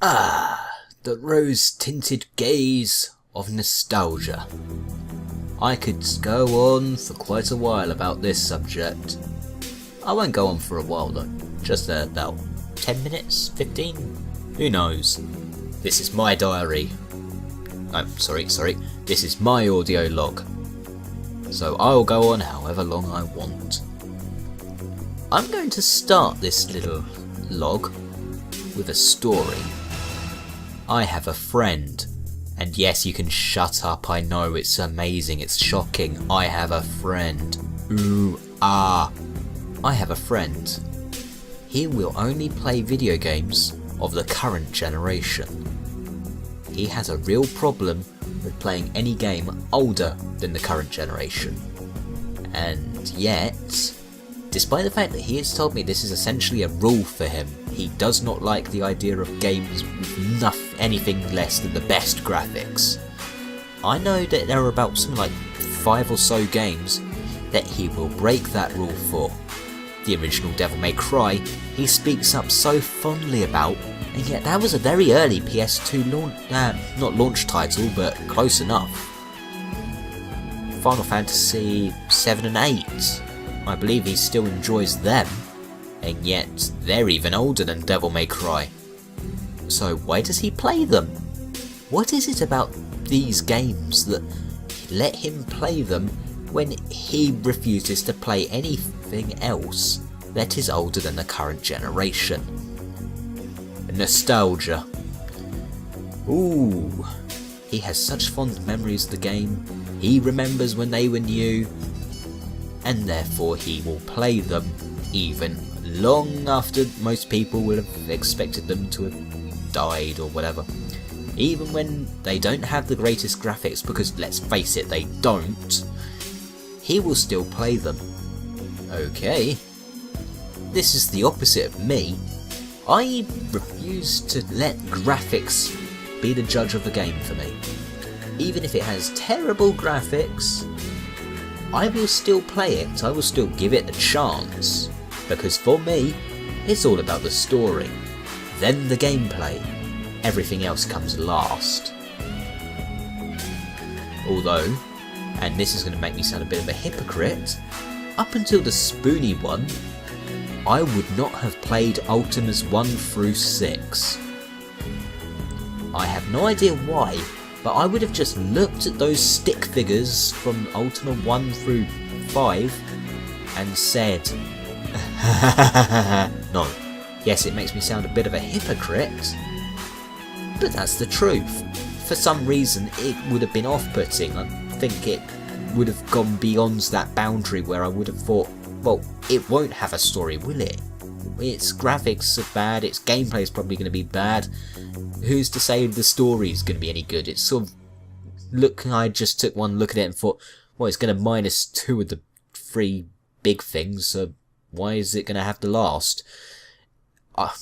Ah, the rose-tinted gaze of nostalgia. I could go on for quite a while about this subject. I won't go on for a while though, just about 10 minutes, 15, who knows. This is my diary. Oh, sorry, this is my audio log. So I'll go on however long I want. I'm going to start this little log with a story. I have a friend, and yes, you can shut up, I know, it's amazing, it's shocking. I have a friend. Ooh, ah. I have a friend. He will only play video games of the current generation. He has a real problem with playing any game older than the current generation. And yet, despite the fact that he has told me this is essentially a rule for him, he does not like the idea of games with anything less than the best graphics. I know that there are about something like 5 or so games that he will break that rule for. The original Devil May Cry, he speaks up so fondly about, and yet that was a very early PS2 not launch title, but close enough. Final Fantasy 7 and 8, I believe he still enjoys them, and yet they're even older than Devil May Cry. So why does he play them? What is it about these games that let him play them when he refuses to play anything else that is older than the current generation? Nostalgia. Ooh, he has such fond memories of the game, he remembers when they were new, and therefore he will play them even long after most people would have expected them to have died or whatever. Even when they don't have the greatest graphics, because let's face it, they don't, he will still play them. Okay, this is the opposite of me. I refuse to let graphics be the judge of the game for me. Even if it has terrible graphics, I will still play it, I will still give it a chance, because for me, it's all about the story, then the gameplay, everything else comes last. Although, and this is going to make me sound a bit of a hypocrite, up until the Spoony one, I would not have played Ultimas 1 through 6. I have no idea why, but I would have just looked at those stick figures from Ultima 1 through 5 and said, no. Yes, it makes me sound a bit of a hypocrite, but that's the truth. For some reason it would have been off-putting. I think it would have gone beyond that boundary where I would have thought, well, it won't have a story, will it? Its graphics are bad, its gameplay is probably going to be bad. Who's to say the story is going to be any good? It's sort of, I just took one look at it and thought, well, it's going to minus 2 of the 3 big things, so why is it going to have to last?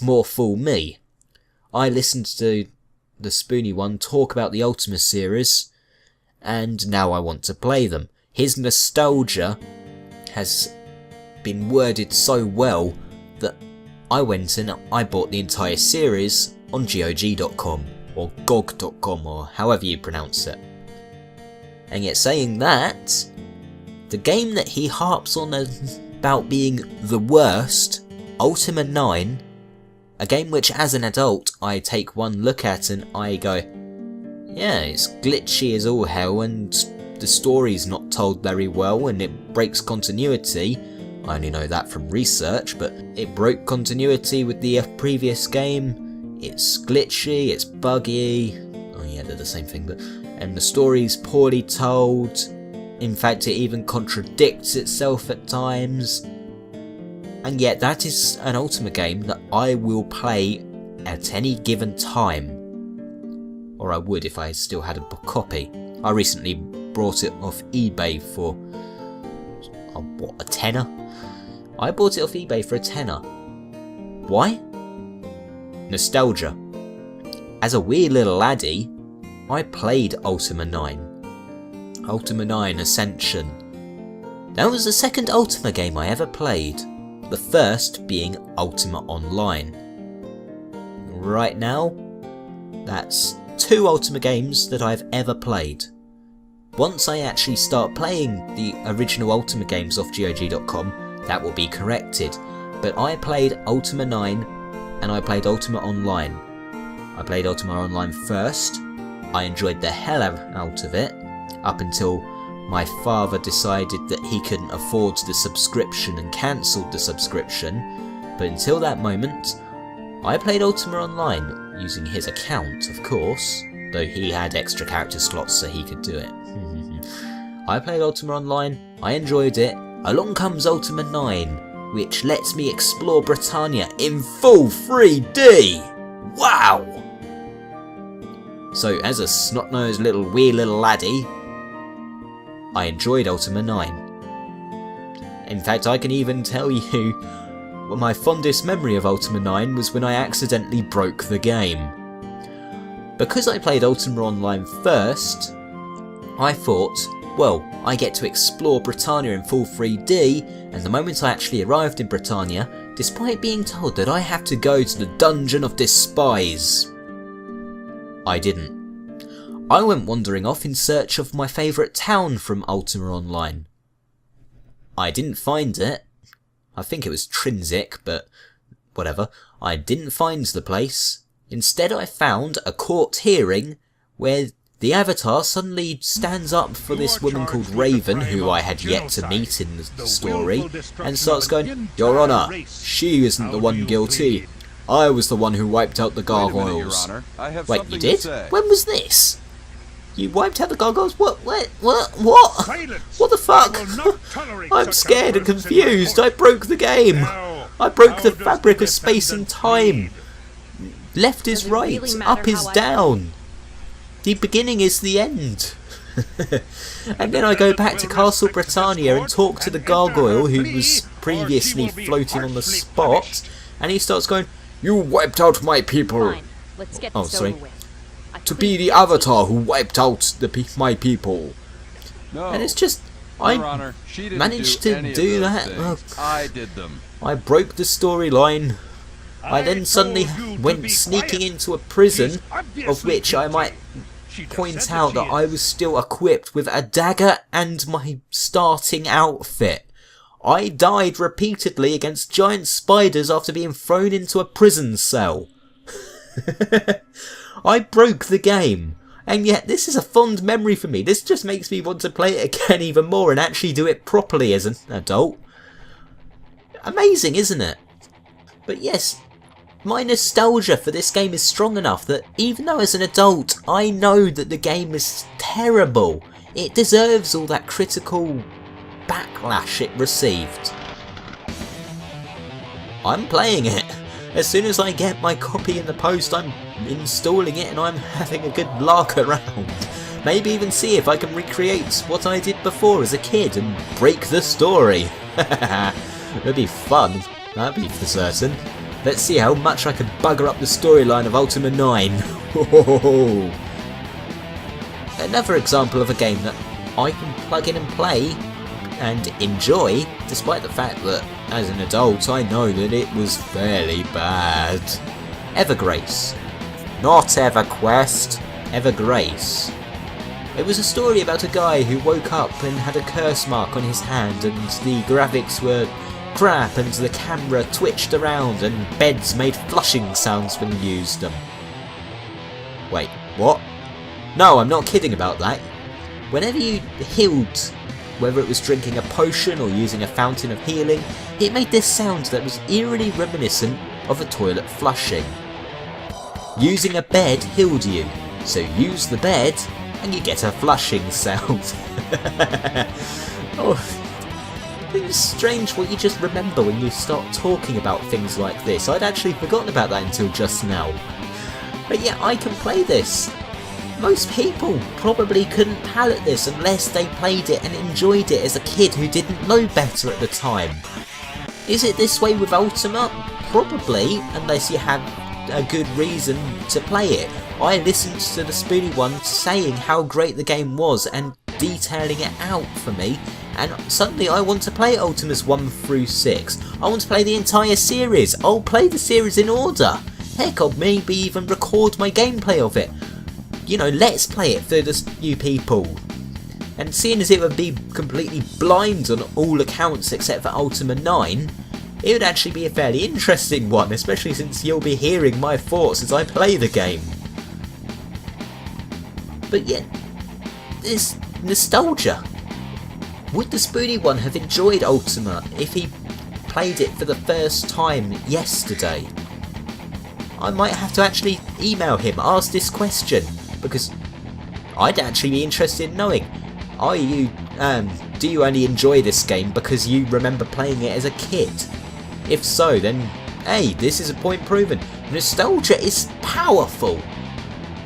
More fool me. I listened to the Spoony one talk about the Ultima series, and now I want to play them. His nostalgia has been worded so well that I went and I bought the entire series on GOG.com or GOG.com or however you pronounce it. And yet saying that, the game that he harps on about being the worst, Ultima 9, a game which as an adult I take one look at and I go, yeah, it's glitchy as all hell and the story's not told very well and it breaks continuity. I only know that from research, but it broke continuity with the previous game. It's glitchy, it's buggy. Oh yeah, they're the same thing, but and the story's poorly told. In fact, it even contradicts itself at times. And yet that is an Ultima game that I will play at any given time. Or I would if I still had a copy. I recently brought it off eBay for, what, a tenner? I bought it off eBay for a tenner. Why? Nostalgia. As a wee little laddie, I played Ultima 9. Ultima 9 Ascension. That was the second Ultima game I ever played. the first being Ultima Online. Right now, that's 2 Ultima games that I've ever played. Once I actually start playing the original Ultima games off GOG.com, that will be corrected. But I played Ultima 9 and I played Ultima Online. I played Ultima Online first. I enjoyed the hell out of it up until my father decided that he couldn't afford the subscription and cancelled the subscription. But until that moment, I played Ultima Online using his account, of course, though he had extra character slots so he could do it. I played Ultima Online, I enjoyed it. Along comes Ultima 9, which lets me explore Britannia in full 3D! Wow! So as a snot-nosed little wee little laddie, I enjoyed Ultima 9. In fact, I can even tell you my fondest memory of Ultima 9 was when I accidentally broke the game. Because I played Ultima Online first, I thought, well, I get to explore Britannia in full 3D, and the moment I actually arrived in Britannia, despite being told that I have to go to the Dungeon of Despise, I didn't. I went wandering off in search of my favourite town from Ultima Online. I didn't find it. I think it was Trinsic, but whatever. I didn't find the place. Instead I found a court hearing where the Avatar suddenly stands up for this woman called Raven, who I had yet to meet in the story, and starts going, "Your Honour, she isn't the one guilty. I was the one who wiped out the gargoyles." Wait, you did? When was this? You wiped out the gargoyles? What? What? What the fuck? I'm scared and confused. I broke the game. I broke the fabric of space and time. Left is right, up is down. The beginning is the end. And then I go back to Castle Britannia and talk to the gargoyle who was previously floating on the spot, and he starts going, "You wiped out my people." Oh, sorry. To be the Avatar who wiped out my people. And it's just, I managed to do that. I did them. I broke the storyline. I then suddenly went sneaking into a prison, of which I might point out that I was still equipped with a dagger and my starting outfit. I died repeatedly against giant spiders after being thrown into a prison cell. I broke the game, and yet this is a fond memory for me. This just makes me want to play it again even more and actually do it properly as an adult. Amazing, isn't it? But yes, my nostalgia for this game is strong enough that even though as an adult I know that the game is terrible, it deserves all that critical backlash it received. I'm playing it. As soon as I get my copy in the post, I'm installing it and I'm having a good lark around. Maybe even see if I can recreate what I did before as a kid and break the story. It'd be fun, that'd be for certain. Let's see how much I can bugger up the storyline of Ultima 9. Another example of a game that I can plug in and play and enjoy, despite the fact that as an adult I know that it was fairly bad. Evergrace. Not EverQuest, Evergrace. It was a story about a guy who woke up and had a curse mark on his hand, and the graphics were crap and the camera twitched around and beds made flushing sounds when you used them. Wait, what? No, I'm not kidding about that. Whenever you healed, whether it was drinking a potion or using a fountain of healing, it made this sound that was eerily reminiscent of a toilet flushing. Using a bed healed you, so use the bed and you get a flushing sound. Oh, it's strange what you just remember when you start talking about things like this. I'd actually forgotten about that until just now. But yeah, I can play this. Most people probably couldn't palate this unless they played it and enjoyed it as a kid who didn't know better at the time. Is it this way with Ultima? Probably, unless you had a good reason to play it. I listened to the Spoony one saying how great the game was and detailing it out for me, and suddenly I want to play Ultimas 1 through 6. I want to play the entire series. I'll play the series in order. Heck, I'll maybe even record my gameplay of it. You know, let's play it for the new people. And seeing as it would be completely blind on all accounts except for Ultima 9, it would actually be a fairly interesting one, especially since you'll be hearing my thoughts as I play the game. But yet, there's nostalgia. Would the Spoony one have enjoyed Ultima if he played it for the first time yesterday? I might have to actually email him, ask this question, because I'd actually be interested in knowing. Do you only enjoy this game because you remember playing it as a kid? If so, then hey, this is a point proven. Nostalgia is powerful.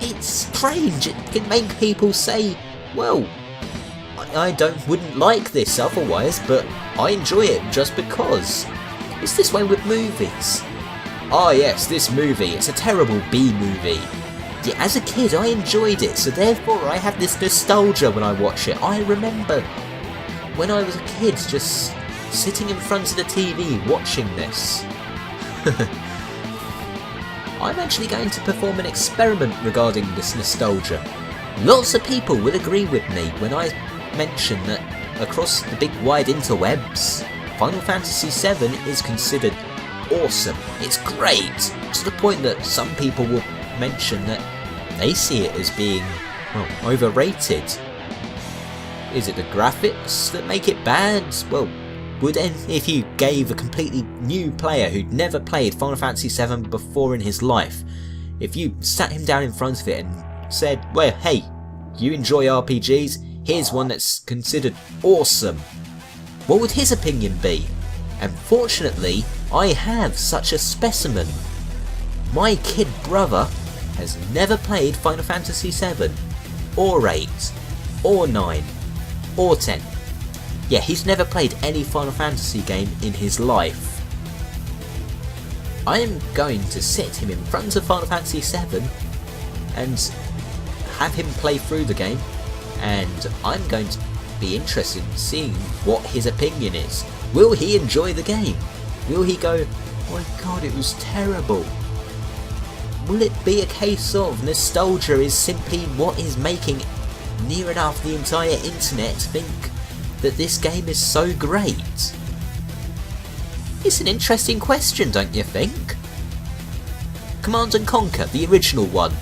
It's strange. It can make people say, well, I wouldn't like this otherwise, but I enjoy it just because. It's this way with movies. Ah yes, this movie, it's a terrible B movie. Yeah, as a kid I enjoyed it, so therefore I have this nostalgia when I watch it. I remember when I was a kid just sitting in front of the TV watching this. I'm actually going to perform an experiment regarding this nostalgia. Lots of people will agree with me when I mention that across the big wide interwebs, Final Fantasy VII is considered awesome. It's great, to the point that some people will mention that they see it as being, well, overrated. Is it the graphics that make it bad? Well, if you gave a completely new player who'd never played Final Fantasy VII before in his life, if you sat him down in front of it and said, well, hey, you enjoy RPGs, here's one that's considered awesome, what would his opinion be? And fortunately, I have such a specimen. My kid brother has never played Final Fantasy VII, or 8, or 9, or 10. Yeah, he's never played any Final Fantasy game in his life. I am going to sit him in front of Final Fantasy VII and have him play through the game, and I'm going to be interested in seeing what his opinion is. Will he enjoy the game? Will he go, oh my god, it was terrible? Will it be a case of nostalgia is simply what is making near enough the entire internet think that this game is so great? It's an interesting question, don't you think? Command and Conquer, the original one.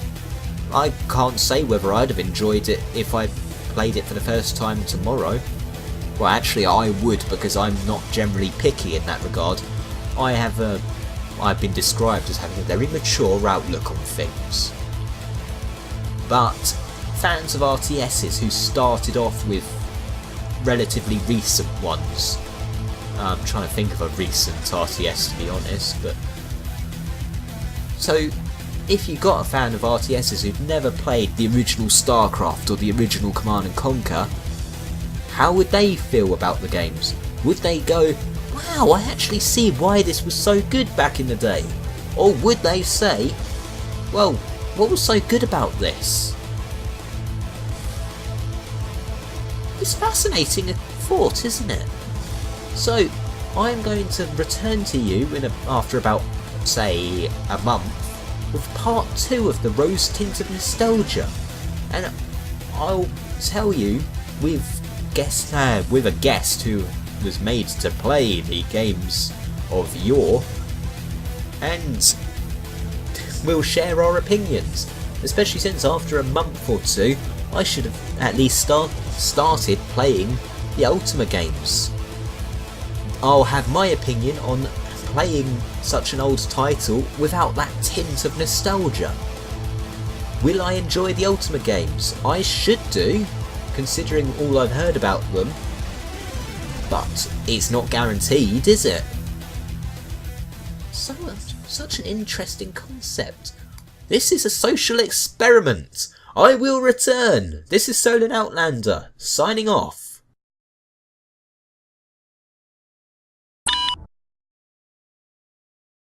I can't say whether I'd have enjoyed it if I played it for the first time tomorrow. Well, actually I would, because I'm not generally picky in that regard. I've been described as having a very mature outlook on things. But fans of RTSs who started off with relatively recent ones, I'm trying to think of a recent RTS to be honest, but so if you got a fan of RTSs who'd never played the original StarCraft or the original Command and Conquer, how would they feel about the games? Would they go, wow, I actually see why this was so good back in the day? Or would they say, well, what was so good about this? It's fascinating thought, isn't it? So, I'm going to return to you after about, say, a month with part 2 of the Rose Tint of Nostalgia. And I'll tell you with a guest who was made to play the games of yore, and we'll share our opinions, especially since after a month or two I should have at least started playing the Ultima games. I'll have my opinion on playing such an old title without that tint of nostalgia. Will I enjoy the Ultima games? I should do, considering all I've heard about them, but it's not guaranteed, is it? Such an interesting concept. This is a social experiment. I will return. This is Solin Outlander, signing off.